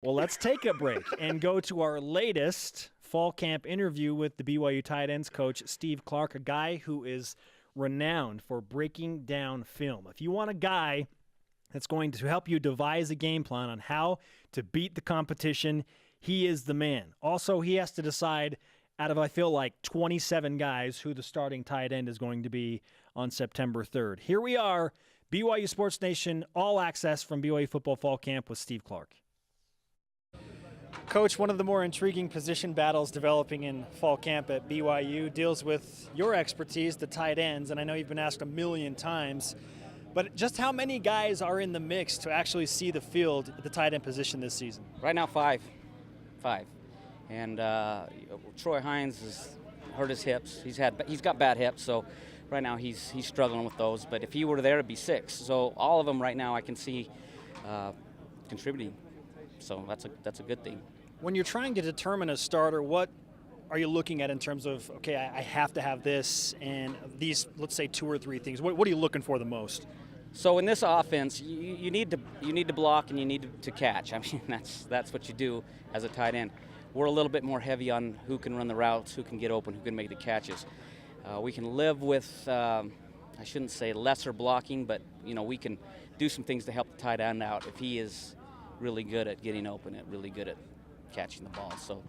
Well, let's take a break and go to our latest fall camp interview with the BYU tight ends coach, Steve Clark, a guy who is renowned for breaking down film. If you want a guy that's going to help you devise a game plan on how to beat the competition, he is the man. Also, he has to decide out of, I feel like, 27 guys who the starting tight end is going to be on September 3rd. Here we are, BYU Sports Nation All Access from BYU Football Fall Camp with Steve Clark. Coach, one of the more intriguing position battles developing in fall camp at BYU deals with your expertise, the tight ends, and I know you've been asked a million times, but just how many guys are in the mix to actually see the field at the tight end position this season? Right now, five. And Troy Hines has hurt his hips. He's got bad hips, so right now he's struggling with those. But if he were there, it'd be 6. So all of them right now I can see contributing. So that's a good thing. When you're trying to determine a starter, what are you looking at in terms of, okay, I have to have this and these, let's say 2 or 3 things? What are you looking for the most? So in this offense, you need to block and you need to catch. I mean, that's what you do as a tight end. We're a little bit more heavy on who can run the routes, who can get open, who can make the catches. We can live with, I shouldn't say lesser blocking, but we can do some things to help the tight end out if he is really good at getting open, really good at catching the ball. So,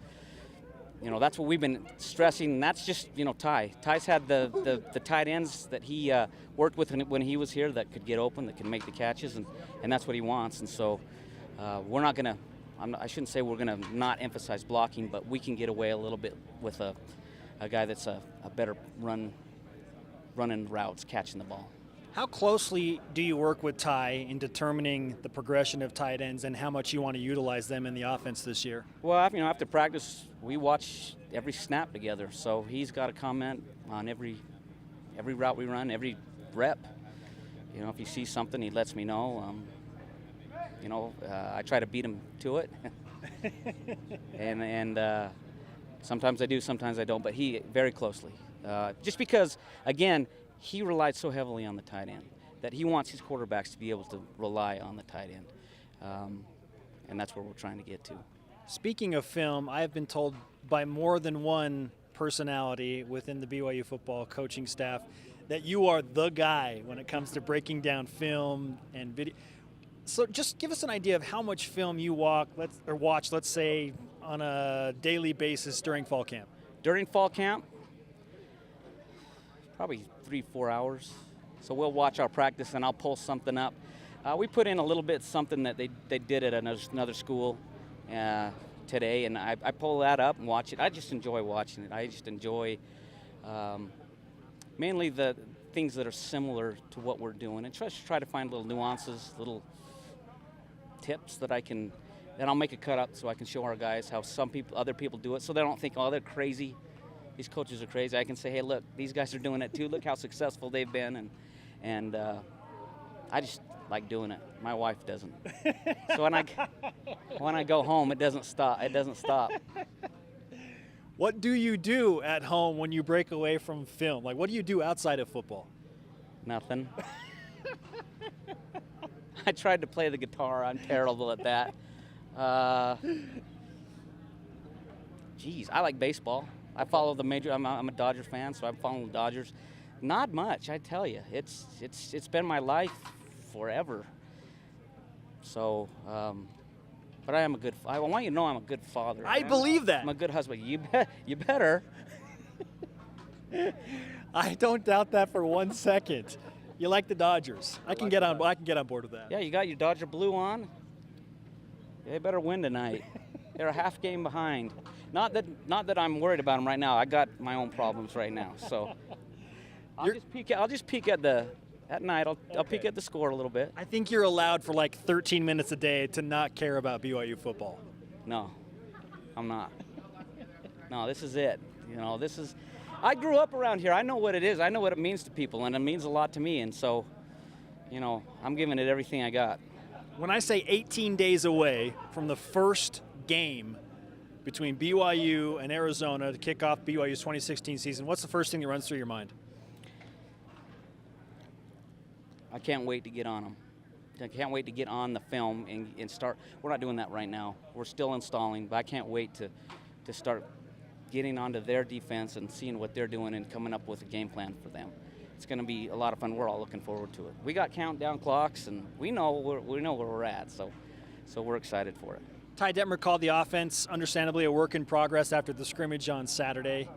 that's what we've been stressing, and that's just, Ty. Ty's had the tight ends that he worked with when he was here that could get open, that can make the catches, and that's what he wants. And so we're not going to, I shouldn't say we're going to not emphasize blocking, but we can get away a little bit with a guy that's a better running routes, catching the ball. How closely do you work with Ty in determining the progression of tight ends and how much you want to utilize them in the offense this year? Well, after practice, we watch every snap together. So he's got a comment on every route we run, every rep. If he sees something, he lets me know. I try to beat him to it, and sometimes I do, sometimes I don't. But he very closely, just because again. He relied so heavily on the tight end that he wants his quarterbacks to be able to rely on the tight end. And that's where we're trying to get to. Speaking of film, I have been told by more than one personality within the BYU football coaching staff that you are the guy when it comes to breaking down film and video. So just give us an idea of how much film you watch, let's say, on a daily basis during fall camp. During fall camp, probably 3-4 hours. So we'll watch our practice and I'll pull something up. We put in a little bit something that they did at another school today, and I pull that up and watch it. I just enjoy watching it. I just enjoy mainly the things that are similar to what we're doing, and try to find little nuances, little tips that I'll make a cut up so I can show our guys how other people do it, so they don't think, oh, they're crazy. These coaches are crazy. I can say, hey, look, these guys are doing it too. Look how successful they've been, and I just like doing it. My wife doesn't. So when I go home, it doesn't stop. What do you do at home when you break away from film? Like, what do you do outside of football? Nothing. I tried to play the guitar. I'm terrible at that. I like baseball. I follow the major. I'm a Dodger fan, so I'm following the Dodgers. Not much, I tell you. It's been my life forever. So, but I want you to know I'm a good father. I believe that. I'm a good husband. You better. I don't doubt that for 1 second. You like the Dodgers. I can get on board with that. Yeah, you got your Dodger blue on. They better win tonight. They're a half game behind. Not that I'm worried about them right now. I got my own problems right now. So I'll just peek at night. I'll peek at the score a little bit. I think you're allowed for like 13 minutes a day to not care about BYU football. No, I'm not. No, this is it. I grew up around here. I know what it is. I know what it means to people, and it means a lot to me. And so, I'm giving it everything I got. When I say 18 days away from the first game between BYU and Arizona to kick off BYU's 2016 season, what's the first thing that runs through your mind? I can't wait to get on them. I can't wait to get on the film and start. We're not doing that right now. We're still installing, but I can't wait to start getting onto their defense and seeing what they're doing and coming up with a game plan for them. It's going to be a lot of fun. We're all looking forward to it. We got countdown clocks, and we know where we're at, so we're excited for it. Ty Detmer called the offense, understandably, a work in progress after the scrimmage on Saturday.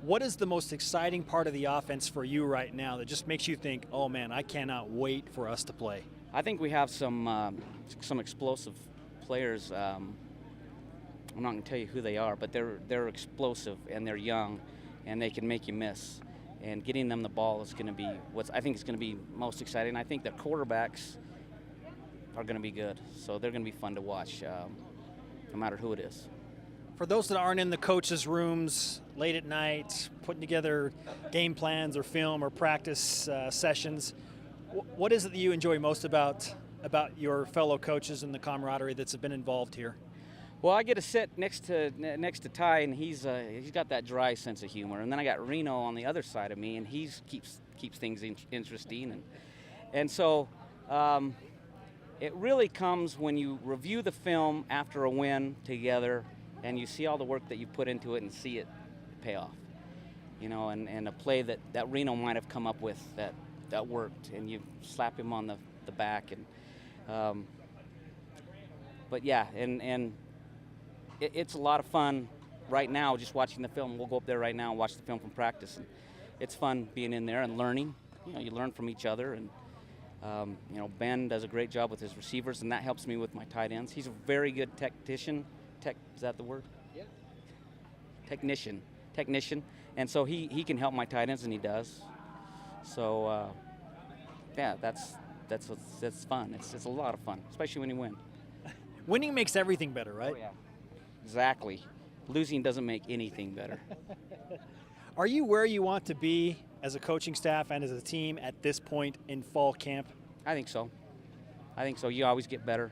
What is the most exciting part of the offense for you right now that just makes you think, oh man, I cannot wait for us to play? I think we have some explosive players. I'm not going to tell you who they are, but they're explosive and they're young, and they can make you miss. And getting them the ball is going to be I think is going to be most exciting. I think the quarterbacks are going to be good, so they're going to be fun to watch, no matter who it is. For those that aren't in the coaches' rooms late at night, putting together game plans or film or practice sessions, what is it that you enjoy most about your fellow coaches and the camaraderie that's been involved here? Well, I get to sit next to Ty, and he's got that dry sense of humor, and then I got Reno on the other side of me, and he keeps things interesting, and so it really comes when you review the film after a win together, and you see all the work that you put into it and see it pay off, and a play that Reno might have come up with that worked, and you slap him on the back, and but yeah, and it's a lot of fun right now just watching the film. We'll go up there right now and watch the film from practice, and it's fun being in there and learning. You learn from each other, and Ben does a great job with his receivers, and that helps me with my tight ends. He's a very good technician. Is that the word? Yeah. Technician, and so he can help my tight ends, and he does. So yeah, that's fun. It's a lot of fun, especially when you win. Winning makes everything better, right? Oh, yeah. Exactly. Losing doesn't make anything better. Are you where you want to be as a coaching staff and as a team at this point in fall camp? I think so. You always get better.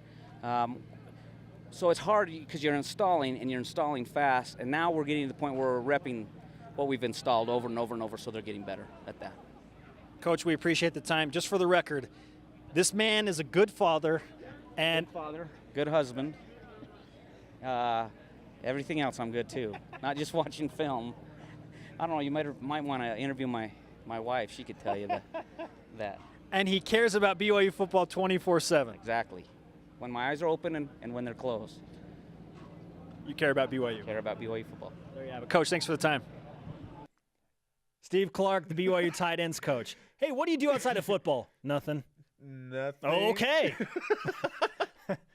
So it's hard because you're installing fast, and now we're getting to the point where we're repping what we've installed over and over and over, so they're getting better at that. Coach, we appreciate the time. Just for the record, this man is a good father and good husband. Everything else I'm good too. Not just watching film. I don't know. You might want to interview my wife. She could tell you that. And he cares about BYU football 24/7. Exactly. When my eyes are open and when they're closed. You care about BYU. Care about BYU football. There you have it. Coach, thanks for the time. Steve Clark, the BYU tight ends coach. Hey, what do you do outside of football? Nothing. Nothing. Okay.